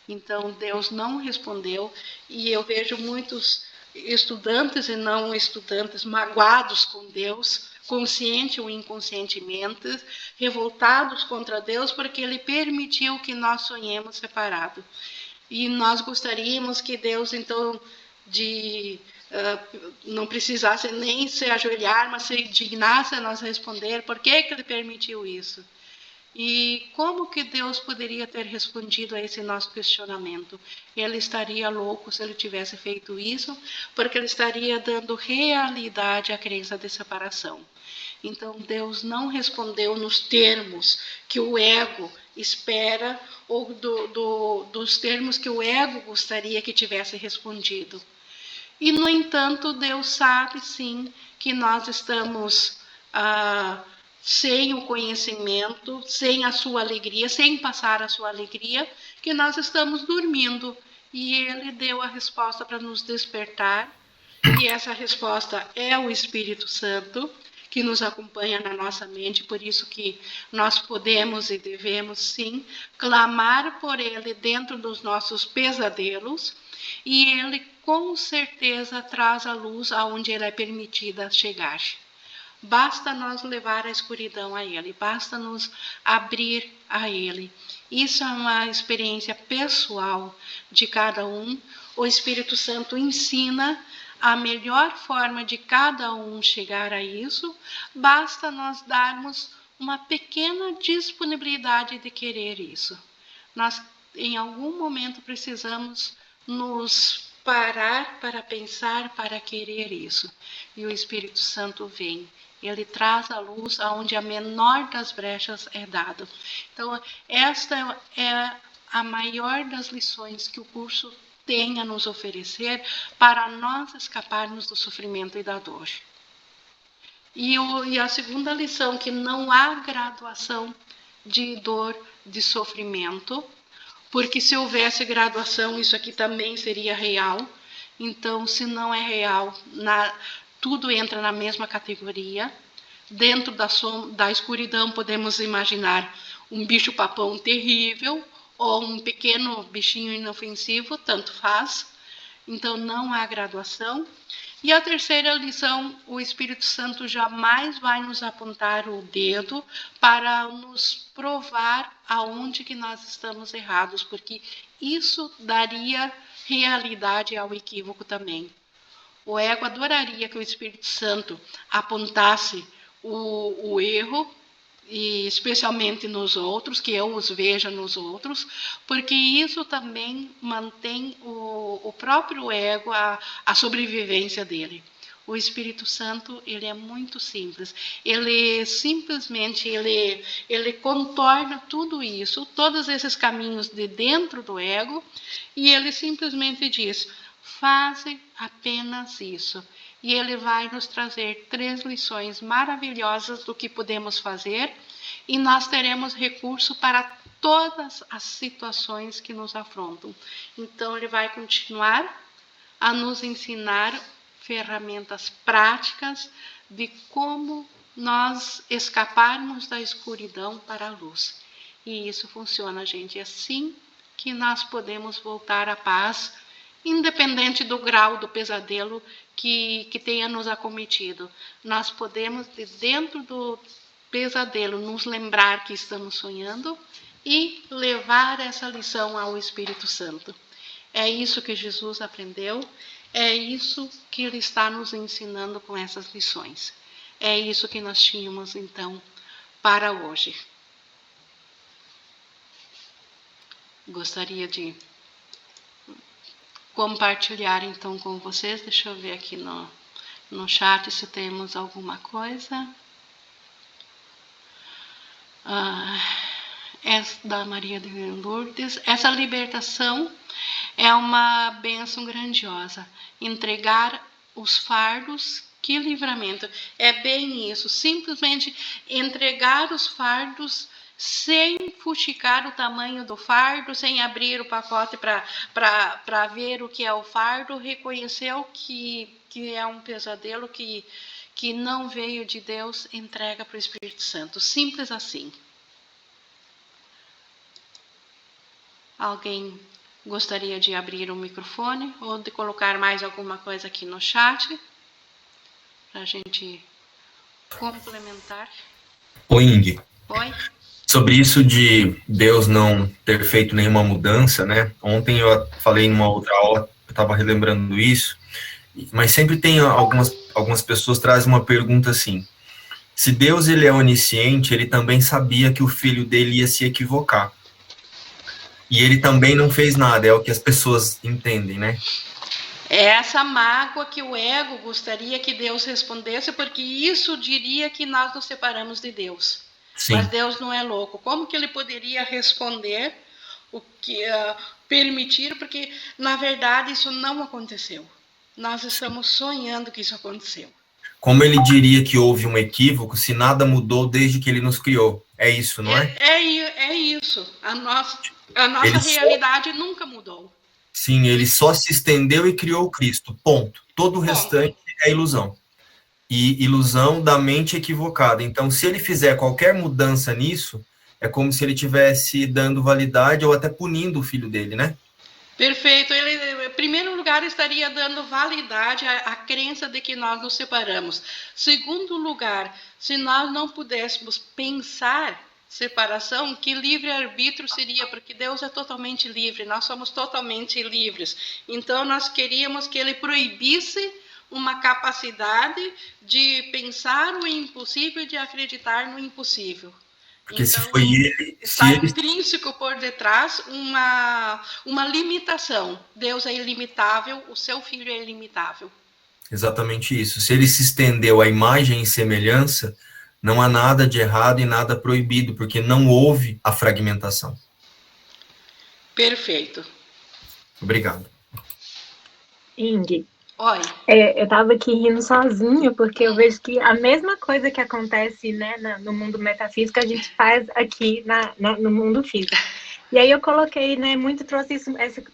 Então, Deus não respondeu, e eu vejo muitos estudantes e não estudantes magoados com Deus, consciente ou inconscientemente, revoltados contra Deus, porque ele permitiu que nós sonhemos separados. E nós gostaríamos que Deus, então, não precisasse nem se ajoelhar, mas se dignasse a nós responder por que ele permitiu isso. E como que Deus poderia ter respondido a esse nosso questionamento? Ele estaria louco se ele tivesse feito isso, porque ele estaria dando realidade à crença de separação. Então, Deus não respondeu nos termos que o ego espera ou dos termos que o ego gostaria que tivesse respondido. E, no entanto, Deus sabe, sim, que nós estamos sem o conhecimento, sem a sua alegria, sem passar a sua alegria, que nós estamos dormindo. E Ele deu a resposta para nos despertar, e essa resposta é o Espírito Santo, que nos acompanha na nossa mente, por isso que nós podemos e devemos, sim, clamar por Ele dentro dos nossos pesadelos, e Ele com certeza traz a luz aonde Ele é permitida chegar. Basta nós levar a escuridão a Ele, basta nos abrir a Ele. Isso é uma experiência pessoal de cada um. O Espírito Santo ensina a melhor forma de cada um chegar a isso, basta nós darmos uma pequena disponibilidade de querer isso. Nós, em algum momento, precisamos nos parar para pensar, para querer isso. E o Espírito Santo vem. Ele traz a luz aonde a menor das brechas é dada. Então, esta é a maior das lições que o curso tem a nos oferecer para nós escaparmos do sofrimento e da dor. E a segunda lição, que não há graduação de dor, de sofrimento, porque se houvesse graduação, isso aqui também seria real. Então, se não é real, tudo entra na mesma categoria. Dentro da escuridão, podemos imaginar um bicho-papão terrível, ou um pequeno bichinho inofensivo, tanto faz. Então, não há graduação. E a terceira lição, o Espírito Santo jamais vai nos apontar o dedo para nos provar aonde que nós estamos errados, porque isso daria realidade ao equívoco também. O ego adoraria que o Espírito Santo apontasse o erro, e especialmente nos outros, que eu os veja nos outros, porque isso também mantém o próprio ego, a sobrevivência dele. O Espírito Santo, ele é muito simples. Ele simplesmente, ele contorna tudo isso, todos esses caminhos de dentro do ego, e ele simplesmente diz: faze apenas isso. E ele vai nos trazer 3 lições maravilhosas do que podemos fazer, e nós teremos recurso para todas as situações que nos afrontam. Então, ele vai continuar a nos ensinar ferramentas práticas de como nós escaparmos da escuridão para a luz. E isso funciona, gente. É assim que nós podemos voltar à paz, independente do grau do pesadelo que tenha nos acometido. Nós podemos, de dentro do pesadelo, nos lembrar que estamos sonhando e levar essa lição ao Espírito Santo. É isso que Jesus aprendeu, é isso que ele está nos ensinando com essas lições. É isso que nós tínhamos, então, para hoje. Gostaria de compartilhar, então, com vocês. Deixa eu ver aqui no chat se temos alguma coisa. Essa da Maria de Lourdes. Essa libertação é uma bênção grandiosa. Entregar os fardos, que livramento. É bem isso, simplesmente entregar os fardos sem fuxicar o tamanho do fardo, sem abrir o pacote para ver o que é o fardo, reconhecer o que é um pesadelo, que não veio de Deus, entrega para o Espírito Santo. Simples assim. Alguém gostaria de abrir o microfone ou de colocar mais alguma coisa aqui no chat para a gente complementar? Oi, Ing. Oi. Sobre isso de Deus não ter feito nenhuma mudança, né? Ontem eu falei numa outra aula, eu estava relembrando isso, mas sempre tem algumas pessoas trazem uma pergunta assim: se Deus ele é onisciente, ele também sabia que o filho dele ia se equivocar. E ele também não fez nada, é o que as pessoas entendem, né? É essa mágoa que o ego gostaria que Deus respondesse, porque isso diria que nós nos separamos de Deus. Sim. Mas Deus não é louco. Como que ele poderia responder o que permitir? Porque, na verdade, isso não aconteceu. Nós estamos sonhando que isso aconteceu. Como ele diria que houve um equívoco se nada mudou desde que ele nos criou? É isso, não é? É isso. A nossa realidade nunca mudou. Sim, ele só se estendeu e criou o Cristo, ponto. Todo o restante é ilusão. E ilusão da mente equivocada. Então, se ele fizer qualquer mudança nisso, é como se ele estivesse dando validade ou até punindo o filho dele, né? Perfeito. Ele, em primeiro lugar, estaria dando validade à crença de que nós nos separamos. Segundo lugar, se nós não pudéssemos pensar separação, que livre-arbítrio seria? Porque Deus é totalmente livre, nós somos totalmente livres. Então, nós queríamos que ele proibisse uma capacidade de pensar o impossível e de acreditar no impossível. Porque então, se foi ele... Está intrínseco por detrás uma limitação. Deus é ilimitável, o seu filho é ilimitável. Exatamente isso. Se ele se estendeu à imagem e semelhança, não há nada de errado e nada proibido, porque não houve a fragmentação. Perfeito. Obrigado. Ing. Oi. Eu estava aqui rindo sozinha, porque eu vejo que a mesma coisa que acontece, né, no mundo metafísico, a gente faz aqui no mundo físico. E aí eu coloquei, né, trouxe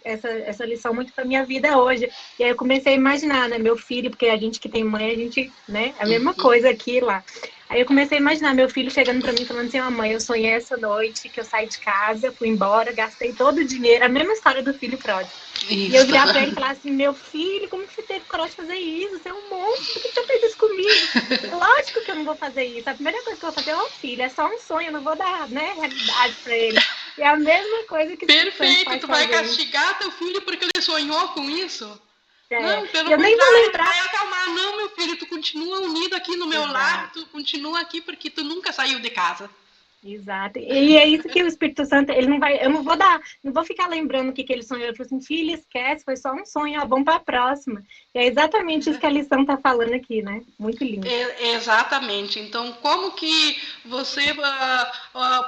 essa lição muito para minha vida hoje. E aí eu comecei a imaginar, né, meu filho, porque a gente que tem mãe, a gente, né, a mesma coisa aqui e lá. Aí eu comecei a imaginar meu filho chegando para mim falando assim, mãe, eu sonhei essa noite que eu saí de casa, fui embora, gastei todo o dinheiro, a mesma história do filho pródigo. Isso. E eu virar para ele e falar assim, meu filho, como que você teve coragem de fazer isso? Você é um monstro, por que você fez isso comigo? Lógico que eu não vou fazer isso. A primeira coisa que eu vou fazer, filho, é só um sonho, eu não vou dar, né, realidade para ele. É a mesma coisa que... Perfeito, tu vai castigar teu filho porque ele sonhou com isso? Não, pelo eu contrário, nem vou lembrar. Tu vai acalmar. Não, meu filho, tu continua unido aqui no meu lar, tu continua aqui porque tu nunca saiu de casa. Exato. E é isso que o Espírito Santo, ele não vai, eu não vou ficar lembrando o que ele sonhou. Eu falei assim, filho, esquece, foi só um sonho, ó, vamos para a próxima. E é exatamente isso que a lição está falando aqui, né? Muito lindo. Exatamente. Então, como que você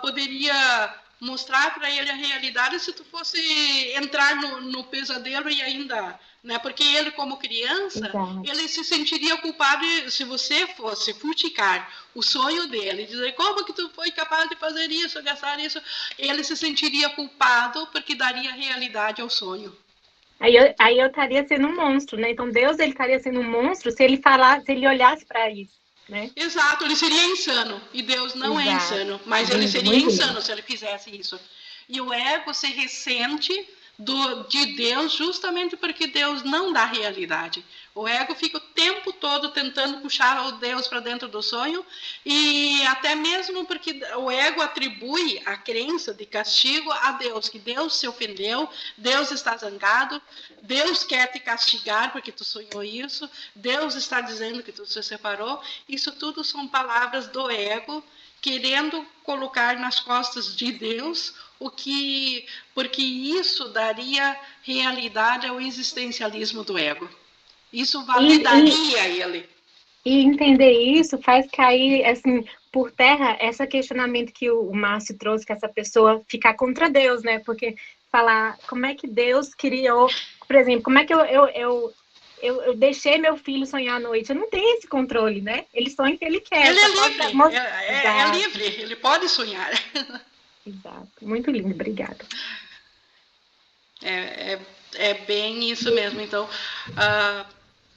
poderia mostrar para ele a realidade se tu fosse entrar no pesadelo e ainda, né? Porque ele, como criança, Exato. Ele se sentiria culpado se você fosse criticar o sonho dele, dizer como que tu foi capaz de fazer isso, gastar isso, ele se sentiria culpado porque daria realidade ao sonho. Aí eu estaria sendo um monstro, né? Então Deus, ele estaria sendo um monstro se ele olhasse para isso. Né? Exato, ele seria insano. E Deus não é insano, mas ele seria insano se ele fizesse isso. E o ego se ressente de Deus justamente porque Deus não dá realidade. O ego fica o tempo todo tentando puxar o Deus para dentro do sonho, e até mesmo porque o ego atribui a crença de castigo a Deus, que Deus se ofendeu, Deus está zangado, Deus quer te castigar porque tu sonhou isso, Deus está dizendo que tu se separou. Isso tudo são palavras do ego querendo colocar nas costas de Deus porque isso daria realidade ao existencialismo do ego. Isso validaria ele. E entender isso faz cair, assim, por terra esse questionamento que o Márcio trouxe, que essa pessoa ficar contra Deus, né? Porque falar como é que Deus criou, por exemplo, como é que eu deixei meu filho sonhar à noite? Eu não tenho esse controle, né? Ele sonha o que ele quer. Ele é livre, é livre, ele pode sonhar. Exato, muito lindo, obrigada. É bem isso mesmo. Então,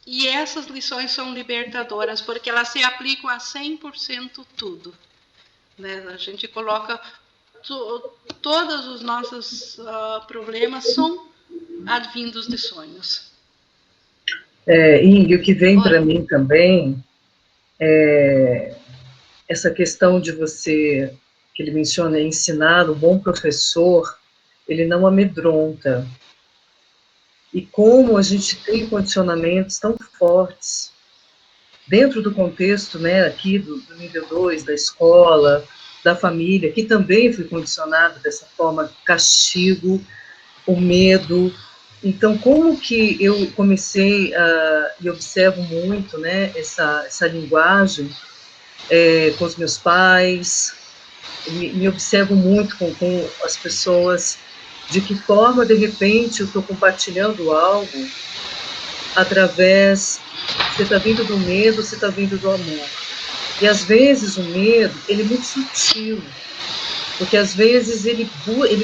e essas lições são libertadoras, porque elas se aplicam a 100% tudo. Né? A gente coloca todos os nossos problemas são advindos de sonhos. E o que vem para mim também é essa questão de você, que ele menciona, ensinar, o bom professor, ele não amedronta. E como a gente tem condicionamentos tão fortes, dentro do contexto, né, aqui do nível 2, da escola, da família, que também fui condicionado dessa forma, castigo, o medo. Então, como que eu comecei e observo muito, né, essa linguagem com os meus pais, me observo muito com as pessoas, de que forma, de repente, eu estou compartilhando algo através, você está vindo do medo, você está vindo do amor. E, às vezes, o medo, ele é muito sutil, porque, às vezes, ele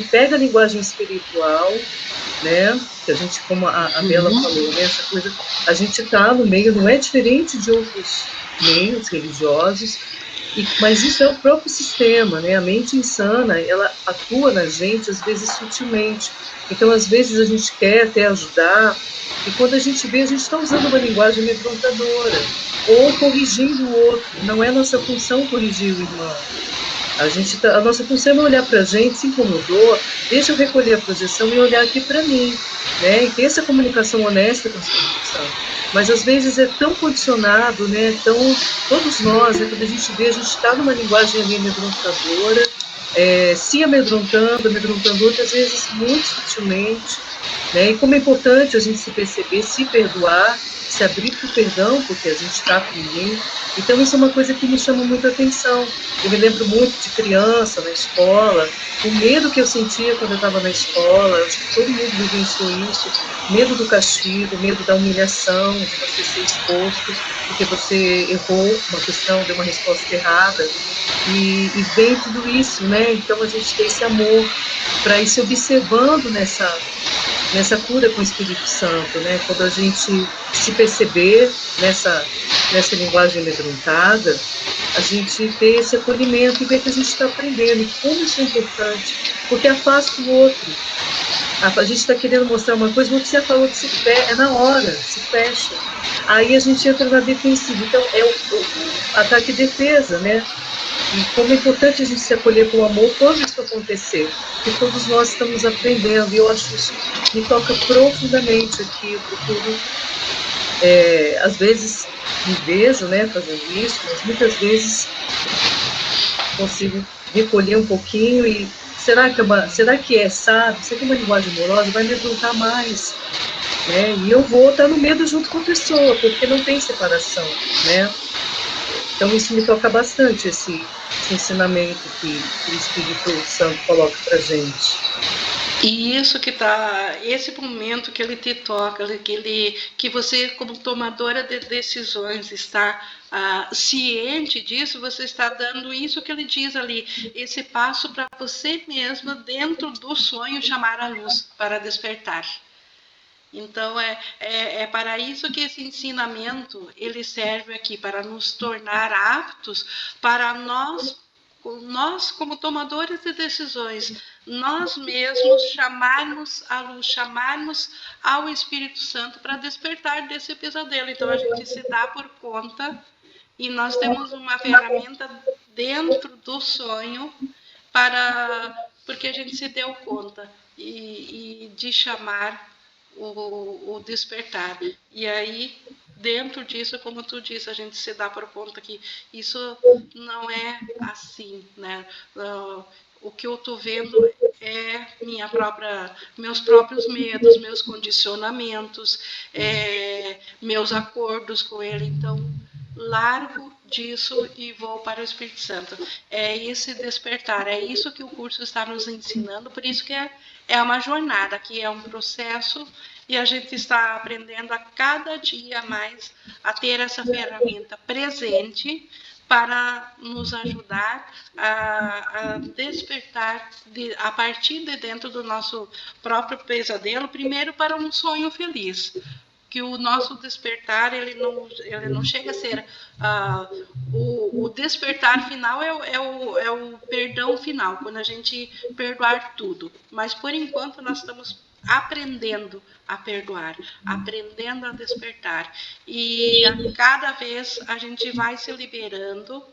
pega a linguagem espiritual, né, que a gente, como a Bela falou, né, essa coisa, a gente está no meio, não é diferente de outros meios religiosos, mas isso é o próprio sistema, né? A mente insana, ela atua na gente, às vezes, sutilmente. Então, às vezes, a gente quer até ajudar, e quando a gente vê, a gente está usando uma linguagem amedrontadora, ou corrigindo o outro. Não é nossa função corrigir o irmão. A nossa função é olhar para a gente, se incomodou, deixa eu recolher a projeção e olhar aqui para mim, né? E ter essa comunicação honesta com a Espírito Santo. Mas, às vezes, é tão condicionado, né? Todos nós, né, quando a gente vê, a gente está numa linguagem ali amedrontadora, se amedrontando outras vezes muito sutilmente, né? E como é importante a gente se perceber, se perdoar, se abrir para o perdão, porque a gente está com ninguém. Então, isso é uma coisa que me chama muito a atenção. Eu me lembro muito de criança, na escola, o medo que eu sentia quando eu estava na escola, acho que todo mundo vivenciou isso, medo do castigo, medo da humilhação, de você ser exposto, porque você errou uma questão, deu uma resposta errada, e vem tudo isso, né? Então, a gente tem esse amor para ir se observando nessa cura com o Espírito Santo, né? Quando a gente se perceber nessa linguagem amedrontada, a gente ter esse acolhimento e ver que a gente está aprendendo, e como isso é importante, porque afasta o outro. A gente está querendo mostrar uma coisa, o que você falou que é na hora, se fecha. Aí a gente entra na defensiva. Então, é o ataque e defesa, né? E como é importante a gente se acolher com amor quando isso acontecer, porque todos nós estamos aprendendo, e eu acho isso me toca profundamente aqui. Eu procuro, às vezes, me vejo, né, fazendo isso, mas muitas vezes consigo recolher um pouquinho e será que é sábio? Será que uma linguagem amorosa vai me amedrontar mais? Né? E eu vou estar no medo junto com a pessoa, porque não tem separação, né? Então isso me toca bastante, esse ensinamento que o Espírito Santo coloca para gente. E isso esse momento que ele te toca, que você, como tomadora de decisões, está ciente disso, você está dando isso que ele diz ali, esse passo para você mesma, dentro do sonho, chamar a luz para despertar. Então, é para isso que esse ensinamento, ele serve aqui, para nos tornar aptos, para nós como tomadores de decisões, nós mesmos chamarmos a luz, chamarmos ao Espírito Santo para despertar desse pesadelo. Então, a gente se dá por conta e nós temos uma ferramenta dentro do sonho porque a gente se deu conta e de chamar o despertar. E aí, dentro disso, como tu disse, a gente se dá por conta que isso não é assim, né? O que eu estou vendo é meus próprios medos, meus condicionamentos, meus acordos com ele. Então, largo disso e vou para o Espírito Santo. É esse despertar, é isso que o curso está nos ensinando, por isso que é uma jornada, que é um processo, e a gente está aprendendo a cada dia mais a ter essa ferramenta presente para nos ajudar a despertar a partir de dentro do nosso próprio pesadelo, primeiro para um sonho feliz. Que o nosso despertar, ele não chega a ser o despertar final é o perdão final, quando a gente perdoar tudo, mas por enquanto nós estamos aprendendo a perdoar, aprendendo a despertar, e a cada vez a gente vai se liberando,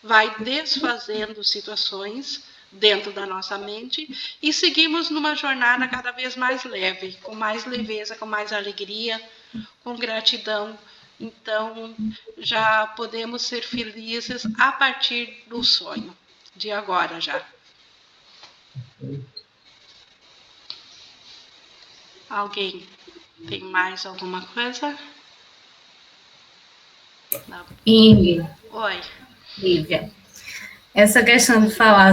vai desfazendo situações dentro da nossa mente e seguimos numa jornada cada vez mais leve, com mais leveza, com mais alegria, com gratidão. Então, já podemos ser felizes a partir do sonho, de agora já. Alguém tem mais alguma coisa? Não. Ingrid. Oi. Lívia. Essa questão de falar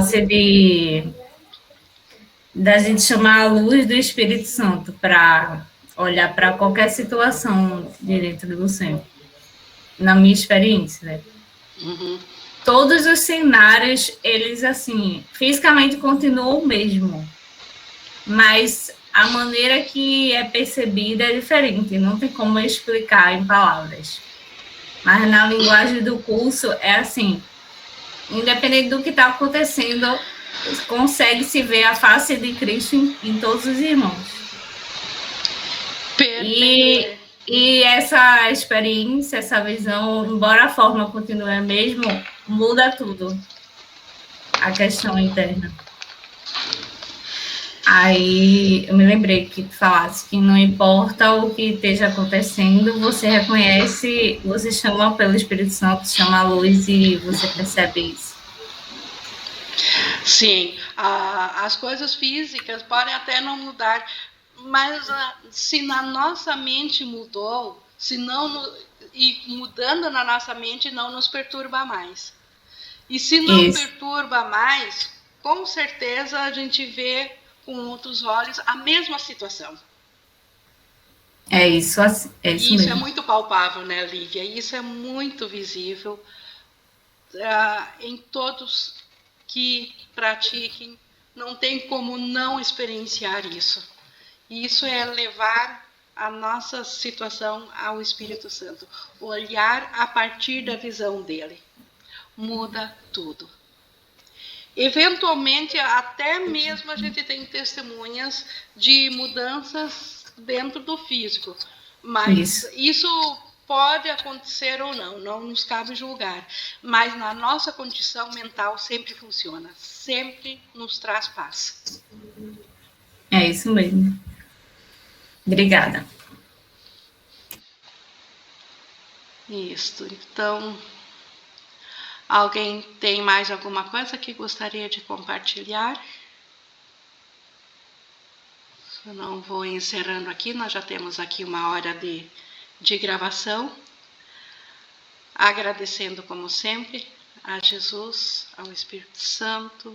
da gente chamar a luz do Espírito Santo para olhar para qualquer situação de dentro do sonho. Na minha experiência, né? Uhum. Todos os cenários, eles, assim, fisicamente continuam o mesmo, mas a maneira que é percebida é diferente, não tem como explicar em palavras. Mas na linguagem do curso é assim, independente do que está acontecendo, consegue-se ver a face de Cristo em todos os irmãos. E essa experiência, essa visão, embora a forma continue a mesma, muda tudo. A questão interna. Aí eu me lembrei que tu falasse que não importa o que esteja acontecendo, você reconhece, você chama pelo Espírito Santo, chama a luz e você percebe isso. Sim, as coisas físicas podem até não mudar, mas se na nossa mente mudou, e mudando na nossa mente não nos perturba mais. E se não perturba mais, com certeza a gente vê com outros olhos a mesma situação. É isso isso mesmo. É muito palpável, né, Lívia? Isso é muito visível em todos que pratiquem, não tem como não experienciar isso. Isso é levar a nossa situação ao Espírito Santo, olhar a partir da visão dele, muda tudo. Eventualmente, até mesmo a gente tem testemunhas de mudanças dentro do físico, mas isso pode acontecer ou não, não nos cabe julgar. Mas na nossa condição mental sempre funciona, sempre nos traz paz. É isso mesmo. Obrigada. Isso, então, alguém tem mais alguma coisa que gostaria de compartilhar? Eu não vou encerrando aqui, nós já temos aqui 1 hora de gravação. Agradecendo, como sempre, a Jesus, ao Espírito Santo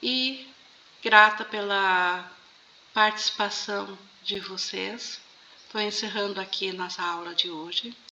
e grata pela participação de vocês. Estou encerrando aqui nossa aula de hoje.